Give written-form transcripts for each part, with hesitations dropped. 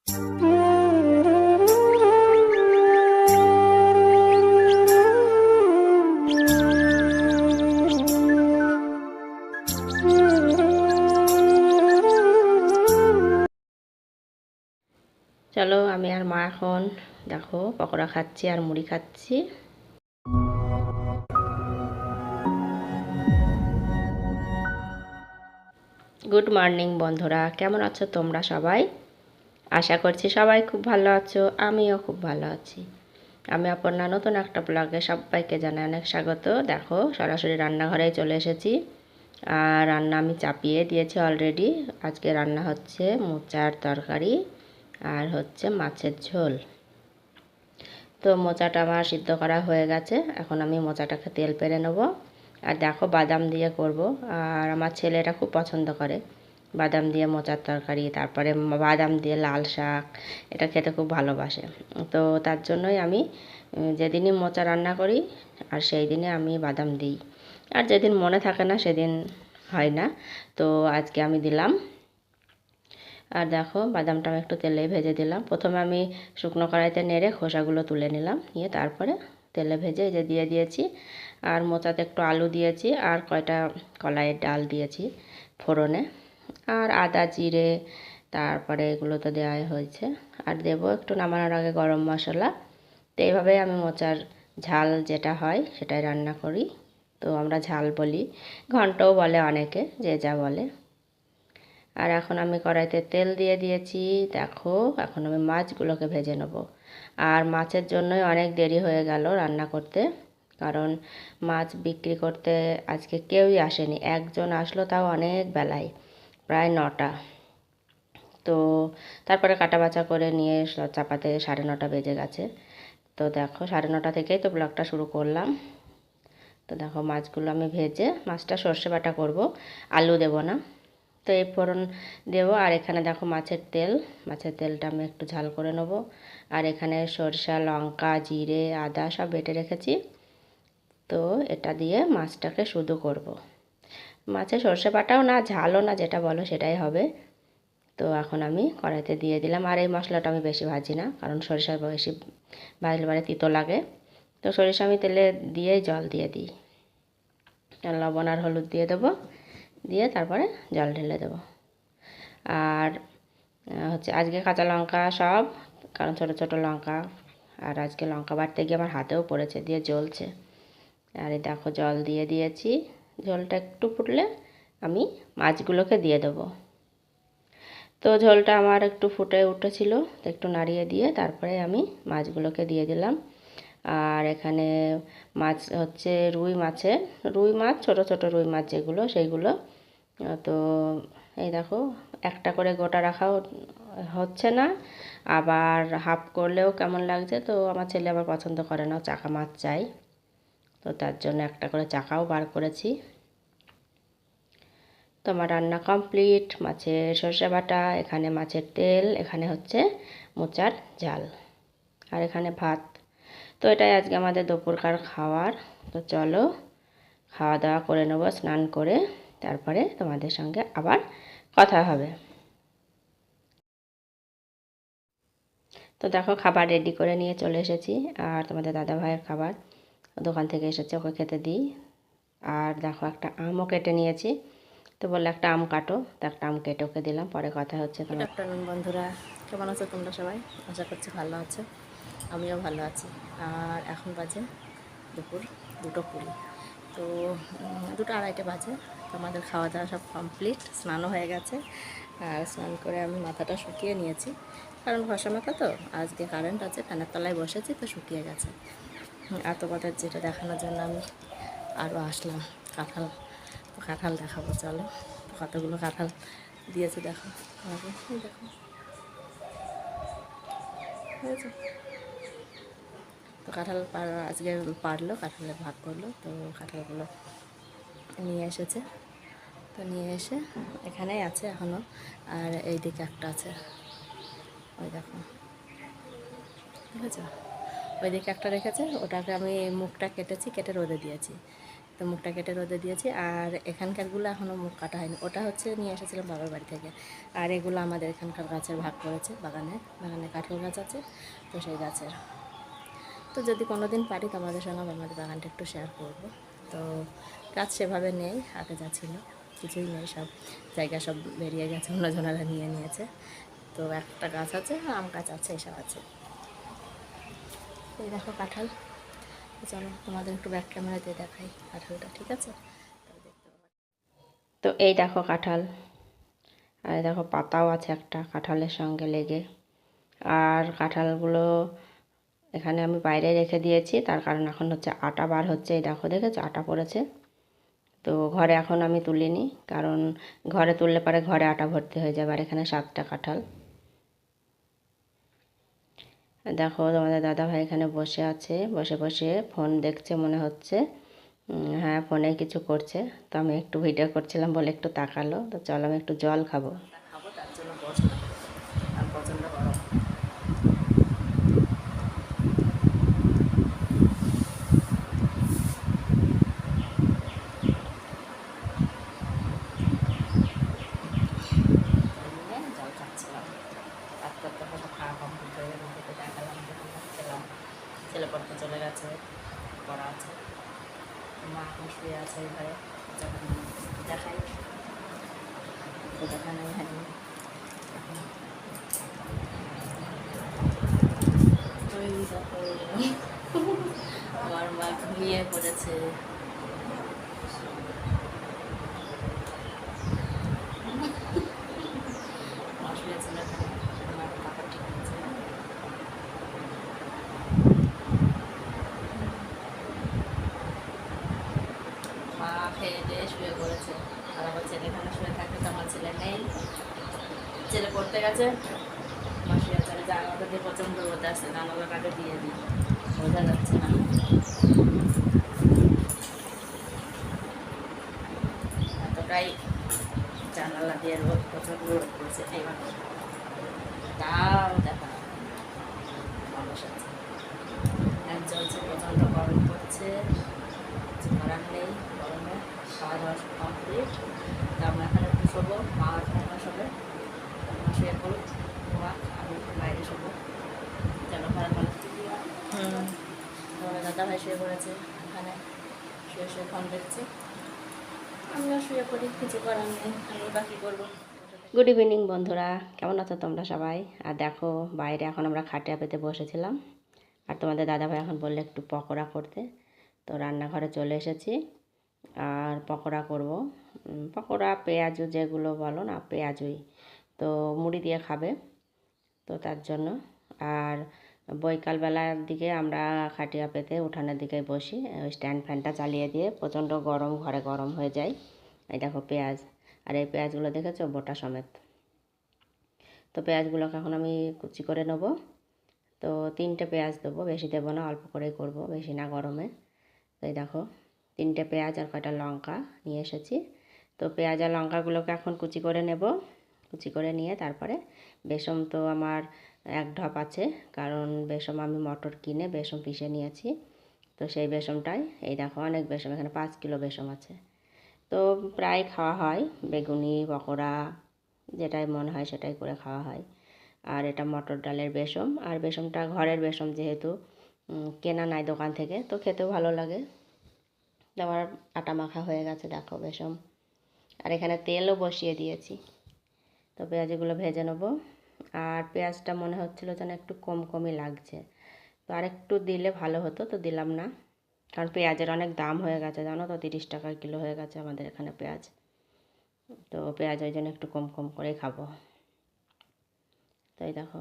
চলো আমি আর মা এখন দেখো পকোড়া খাচ্ছি আর মুড়ি খাচ্ছি। গুড মর্নিং বন্ধুরা, কেমন আছো তোমরা সবাই? আশা করছি সবাই খুব ভালো আছো, আমিও খুব ভালো আছি। আমি অপর্ণা নতুন একটা ব্লগে সবাইকে জানাই অনেক স্বাগত। দেখো সরাসরি রান্নাঘরেই চলে এসেছি আর রান্না আমি চাপিয়ে দিয়েছি অলরেডি। আজকে রান্না হচ্ছে মোচার তরকারি আর হচ্ছে মাছের ঝোল। তো মোচাটা আমার সিদ্ধ করা হয়ে গেছে, এখন আমি মোচাটাকে তেল পেরে নেবো। আর দেখো বাদাম দিয়ে করব, আর আমার ছেলেটা খুব পছন্দ করে বাদাম দিয়ে মোচার তরকারি, তারপরে বাদাম দিয়ে লাল শাক, এটা খেতে খুব ভালোবাসে। তো তার জন্যই আমি যেদিনই মোচা রান্না করি আর সেই দিনে আমি বাদাম দিই, আর যেদিন মনে থাকে না সেদিন হয় না। তো আজকে আমি দিলাম। আর দেখো বাদামটা আমি একটু তেলে ভেজে দিলাম। প্রথমে আমি শুকনো কড়াইতে নেড়ে খোসাগুলো তুলে নিলাম, নিয়ে তারপরে তেলে ভেজে এই যে দিয়ে দিয়েছি। আর মোচাতে একটু আলু দিয়েছি আর কয়টা কলাইয়ের ডাল দিয়েছি ফোড়নে, আর আদা জিরে তারপরে এগুলো তো দেওয়াই হয়েছে। আর দেবো একটু নামানোর আগে গরম মশলা। তো এইভাবেই আমি মোচার ঝাল যেটা হয় সেটাই রান্না করি। তো আমরা ঝাল বলি, ঘন্টও বলে অনেকে, যে যা বলে। আর এখন আমি কড়াইতে তেল দিয়ে দিয়েছি। দেখো এখন আমি মাছগুলোকে ভেজে নেব। আর মাছের জন্যই অনেক দেরি হয়ে গেল রান্না করতে, কারণ মাছ বিক্রি করতে আজকে কেউই আসেনি। একজন আসলো, তাও অনেক বেলায়, প্রায় 9টা। তো তারপরে কাটা বাছা করে নিয়ে চাপাতে 9:30 বেজে গেছে। তো দেখো 9:30 থেকেই তো ব্লগটা শুরু করলাম। তো দেখো মাছগুলো আমি ভেজে, মাছটা সর্ষে বাটা করব, আলু দেব না। তো এই ফোড়ন দেবো। আর এখানে দেখো মাছের তেল, মাছের তেলটা আমি একটু ঝাল করে নেব। আর এখানে সরষা লঙ্কা জিরে আদা সব বেটে রেখেছি। তো এটা দিয়ে মাছটাকে শুধু করব। মাছে সর্ষে বাটাও না ঝালও না, যেটা বলো সেটাই হবে। তো এখন আমি কড়াইতে দিয়ে দিলাম। আর এই মশলাটা আমি বেশি ভাজি না, কারণ সরিষা বেশি ভাজলে পরে তিতো লাগে। তো সরিষা আমি তেলে দিয়েই জল দিয়ে দিই। লবণ আর হলুদ দিয়ে দেবো, দিয়ে তারপরে জল ঢেলে দেবো। আর হচ্ছে আজকে কাঁচা লঙ্কা সব, কারণ ছোটো ছোটো লঙ্কা, আর আজকে লঙ্কা বাটতে গিয়ে আমার হাতেও পড়েছে, দিয়ে জ্বলছে। আর এই দেখো জল দিয়ে দিয়েছি। ঝোলটা একটু ফুটলে আমি মাছগুলোকে দিয়ে দেবো। তো ঝোলটা আমার একটু ফুটে উঠেছিল, তো একটু নাড়িয়ে দিয়ে তারপরে আমি মাছগুলোকে দিয়ে দিলাম। আর এখানে মাছ হচ্ছে রুই মাছ ছোটো ছোটো রুই মাছ যেগুলো, সেইগুলো। তো এই দেখো একটা করে গোটা রাখাও হচ্ছে না, আবার হাফ করলেও কেমন লাগছে। তো আমার ছেলে আবার পছন্দ করে না, চাকা মাছ চাই। তো তার জন্য একটা করে চাকাও বার করেছি। তো আমার রান্না কমপ্লিট। মাছের সর্ষে বাটা, এখানে মাছের তেল, এখানে হচ্ছে মোচার ঝাল, আর এখানে ভাত। তো এটাই আজকে আমাদের দুপুরকার খাওয়ার। তো চলো খাওয়া দাওয়া করে নেবো, স্নান করে তারপরে তোমাদের সঙ্গে আবার কথা হবে। তো দেখো খাবার রেডি করে নিয়ে চলে এসেছি, আর তোমাদের দাদা ভাইয়ের খাবার দোকান থেকে এসেছে, ওকে খেতে দিই। আর দেখো একটা আমও কেটে নিয়েছি। তো বললে একটা আম কাটো, তো একটা আম কেটে ওকে দিলাম, পরে কথা হচ্ছে। গুড আফটারনুন বন্ধুরা, কেমন আছো তোমরা সবাই? আশা করছি ভালো আছো, আমিও ভালো আছি। আর এখন বাজে দুপুর 2:20। তো 2:30 বাজে। তো আমাদের খাওয়া দাওয়া সব কমপ্লিট, স্নানও হয়ে গেছে। আর স্নান করে আমি মাথাটা শুকিয়ে নিয়েছি, কারণ ঘষা মাথা তো। আজকে কারেন্ট আছে, ফ্যানের তলায় বসেছি, তো শুকিয়ে গেছে। আর তোমাদের যেটা দেখানোর জন্য আমি আরও আসলাম, কাঁঠাল দেখাবো চলো। কতগুলো কাঁঠাল দিয়েছে দেখো আমাকে, দেখো হয়েছে। তো কাঁঠাল আজকে পারলো, কাঁঠালের ভাগ করলো। তো কাঁঠালগুলো নিয়ে এসেছে, তো নিয়ে এসে এখানেই আছে এখনও। আর এই দিকে একটা আছে, ওই দেখো, ঠিক আছে। ওই দিকে একটা রেখেছে, ওটাকে আমি মুখটা কেটেছি, কেটে রোদে দিয়েছি। তো মুখটা কেটে রোদে দিয়েছি। আর এখানকারগুলো এখনও মুখ কাটা হয়নি, ওটা হচ্ছে নিয়ে এসেছিলাম বাবার বাড়ি থেকে। আর এগুলো আমাদের এখানকার গাছের ভাগ করেছে, বাগানে কাঁঠাল গাছ আছে, তো সেই গাছের। তো যদি কোনো দিন পারি তোমাদের সঙ্গে আমাদের বাগানটা একটু শেয়ার করব। তো গাছ সেভাবে নেই, আগে যা ছিল কিছুই নেই, সব জায়গা সব বেরিয়ে গেছে, অন্যজনেরা নিয়ে নিয়েছে। তো একটা গাছ আছে, আম গাছ আছে, এসব আছে। এই দেখো কাঁঠাল। চলো তোমাদের একটু ব্যাক ক্যামেরা দিয়ে দেখাই কাঁঠালটা, ঠিক আছে? তো এই দেখো কাঁঠাল, আর এই দেখো পাতাও আছে একটা কাঁঠালের সঙ্গে লেগে। আর কাঁঠালগুলো এখানে আমি বাইরে রেখে দিয়েছি, তার কারণ এখন হচ্ছে আটা বার হচ্ছে। এই দেখো, দেখেছো আটা পড়েছে। তো ঘরে এখন আমি তুলিনি, কারণ ঘরে তুললে পরে ঘরে আটা ভর্তি হয়ে যাবে। আর এখানে 7টা কাঁঠাল। দেখো তোমাদের দাদা ভাই এখানে বসে আছে, বসে বসে ফোন দেখছে মনে হচ্ছে। হ্যাঁ, ফোনে কিছু করছে। তো আমি একটু ভিডিও করছিলাম বলে একটু তাকালো। তো চলো আমি একটু জল খাবো। খাবো, তার জন্য বসলাম। আর প্রচণ্ড গরম। জল খাচ্ছিলাম। রাত্রে তো হয়তো খাওয়া কমপ্লিট হয়ে গেল, খেতে দেখালাম, যখন খেলাম ছেলে পড়তে চলে গেছে, পড়া আছে। মা এখন শুয়ে আছে এই ঘরে, যখন দেখাই তো দেখানো হয়নি। ওই দেখো আমার মা ঘুমিয়ে পড়েছে। মা শুয়েছিল এখানে, আমার কাপড় ঠিক আছে। মা খেয়ে দিয়ে শুয়ে পড়েছে, আর আমার ছেলে এখানে শুয়ে থাকে। তো আমার ছেলে নেই, ছেলে পড়তে গেছে, মা শুয়ে আছে। জানালাটা দিয়ে প্রচণ্ড রোদ আসছে, জানালাটাকে দিয়ে দিই, বোঝা যাচ্ছে না। এতটাই জানালা দিয়ে রোদ, প্রচণ্ড রোদ পড়ছে। এইবার তাও দেখা মানুষ আছে, এক চলছে, প্রচণ্ড গরম পড়ছে, কিছু করার নেই। গরমে খাওয়া দাওয়া সব কমপ্লিট। তো আমরা এখানে একটু শোবো, মা এখানে শোবে, মা শুয়ে পড়ুক, ঘুমাক, আমি একটু বাইরে শোবো। যেন ঘরে ভালো। তোমার দাদা ভাই শুয়ে পড়েছে এখানে, শুয়ে শুয়ে ফোন দেখছে, আমিও শুয়ে পড়ি, কিছু করার নেই। আমি বাকি করবো। গুড ইভিনিং বন্ধুরা, কেমন আছো তোমরা সবাই? আর দেখো বাইরে এখন আমরা খাটিয়া পেতে বসেছিলাম। আর তোমাদের দাদাভাই এখন বললে একটু পকোড়া করতে। তো রান্নাঘরে চলে এসেছি আর পকোড়া করব। পকোড়া পেঁয়াজু যেগুলো বলো না, পেঁয়াজুই। তো মুড়ি দিয়ে খাবে, তো তার জন্য। আর বৈকালবেলার দিকে আমরা খাটিয়া পেতে উঠানের দিকে বসি, ওই স্ট্যান্ড ফ্যানটা চালিয়ে দিয়ে। প্রচণ্ড গরম, ঘরে গরম হয়ে যায়। এই দেখো পেঁয়াজ, আর এই পেঁয়াজগুলো দেখেছো বোটা সমেত। তো পেঁয়াজগুলোকে এখন আমি কুচি করে নেব। তো 3টে পেঁয়াজ দেবো, বেশি দেবো না, অল্প করেই করব, বেশি না গরমে। তো এই দেখো 3টে পেঁয়াজ আর কয়টা লঙ্কা নিয়ে এসেছি। তো পেঁয়াজ আর লঙ্কাগুলোকে এখন কুচি করে নেব। কুচি করে নিয়ে তারপরে বেসম তো আমার 1 ঢপ আছে, কারণ বেসম আমি মটর কিনে বেসম পিষে নিয়েছি। তো সেই বেসমটাই, এই দেখো অনেক বেসম, এখানে 5 কিলো বেসম আছে। তো প্রায় খাওয়া হয়, বেগুনি পকোড়া যেটাই মনে হয় সেটাই করে খাওয়া হয়। আর এটা মটর ডালের বেসম, আর বেসমটা ঘরের বেসম যেহেতু, কেনা নাই দোকান থেকে, তো খেতেও ভালো লাগে। আমার আটা মাখা হয়ে গেছে দেখো বেসম। আর এখানে তেলও বসিয়ে দিয়েছি। তো পেঁয়াজগুলো ভেজে নেব। আর পেঁয়াজটা মনে হচ্ছিলো যেন একটু কম কমই লাগছে, তো আর একটু দিলে ভালো হতো, তো দিলাম না। কারণ পেঁয়াজের অনেক দাম হয়ে গেছে জানো তো, 30 টাকা কিলো হয়ে গেছে আমাদের এখানে পেঁয়াজ। তো পেঁয়াজ ওই জন্য একটু কম কম করেই খাবো। তাই দেখো,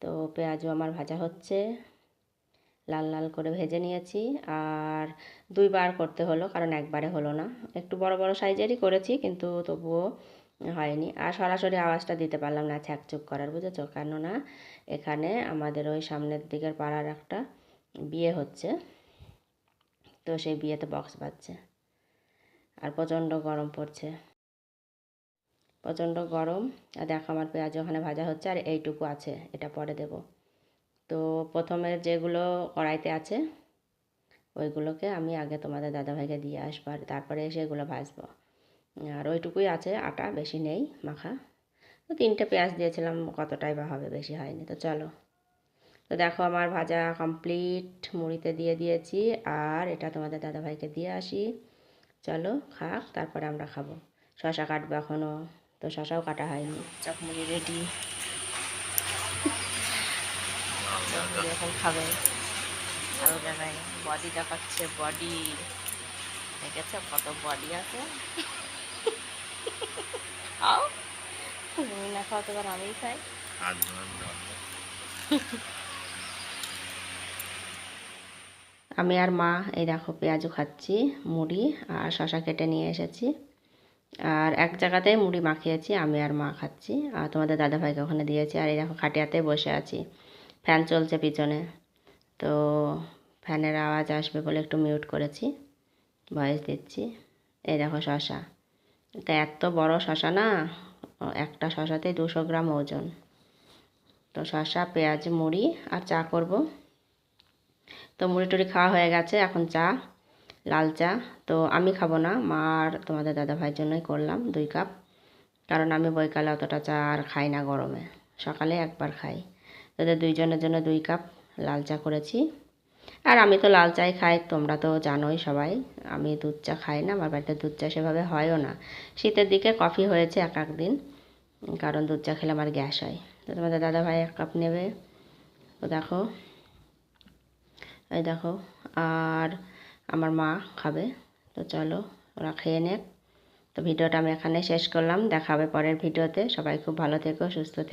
তো পেঁয়াজও আমার ভাজা হচ্ছে, লাল লাল করে ভেজে নিয়েছি। আর 2বার করতে হলো, কারণ একবারে হলো না। একটু বড় বড় সাইজেরই করেছি, কিন্তু তবুও হয়নি। আর সরাসরি আওয়াজটা দিতে পারলাম না ছ্যাঁকচুক করার, বুঝেছো? কেননা এখানে আমাদের ওই সামনের দিকের পাড়ার একটা বিয়ে হচ্ছে, তো সেই বিয়েতে বক্স বাজছে। আর প্রচণ্ড গরম পড়ছে, প্রচণ্ড গরম। আর দেখো আমার পেঁয়াজ ওখানে ভাজা হচ্ছে, আর এইটুকু আছে, এটা পরে দেব। তো প্রথমে যেগুলো কড়াইতে আছে ওইগুলোকে আমি আগে তোমাদের দাদাভাইকে দিয়ে আসবো, আর তারপরে এসে এগুলো ভাজবো। আর ওইটুকুই আছে আটা, বেশি নেই মাখা। তো 3টে পেঁয়াজ দিয়েছিলাম, কতটাই বা হবে, বেশি হয়নি। তো চলো, তো দেখো আমার ভাজা কমপ্লিট, মুড়িতে দিয়ে দিয়েছি। আর এটা তোমাদের দাদাভাইকে দিয়ে আসি, চলো খাক, তারপরে আমরা খাবো। শশা কাটবো এখনও, তো শশাও কাটা হয়নি। চকমুড়ি রেডি, চকমুড়ি এখন খাবে। আরও জায়গায় বডি দেখাচ্ছে, বডি দেখেছো কত বডি আছে। খাও, তুমি না খাও তো আমিই খাই। আমি আর মা এই দেখো পেঁয়াজও খাচ্ছি, মুড়ি আর শশা কেটে নিয়ে এসেছি। আর এক জায়গাতেই মুড়ি মাখিয়েছি, আমি আর মা খাচ্ছি, আর তোমাদের দাদাভাইকে ওখানে দিয়েছি। আর এই দেখো খাটিয়াতে বসে আছি, ফ্যান চলছে পিছনে, তো ফ্যানের আওয়াজ আসবে বলে একটু মিউট করেছি, ভয়েস দিচ্ছি। এই দেখো শশা, তা এত বড় শশা না, একটা শশাতেই 200 গ্রাম ওজন। তো শশা, পেঁয়াজ, মুড়ি আর চা করব। তো মুড়ি টুড়ি খাওয়া হয়ে গেছে, এখন চা, লাল চা। তো আমি খাবো না, মা আর তোমাদের দাদাভাইয়ের জন্যই করলাম 2 কাপ, কারণ আমি বৈকালে অতটা চা আর খাই না গরমে, সকালে একবার খাই। তোদের 2জনের জন্য 2 কাপ লাল চা করেছি। আর আমি তো লাল চাই খাই, তোমরা তো জানোই সবাই, আমি দুধ চা খাই না, আমার বাড়িতে দুধ চা সেভাবে হয়ও না। শীতের দিকে কফি হয়েছে এক এক দিন, কারণ দুধ চা খেলে আমার গ্যাস হয়। তো তোমাদের দাদাভাই 1 কাপ নেবে, তো দেখো, এই দেখো, আর আমার মা খাবে। তো চলো ওরা খেয়ে নেক। তো ভিডিওটা আমি এখানে শেষ করলাম, দেখা হবে পরের ভিডিওতে। সবাই খুব ভালো থেকো, সুস্থ থেকো।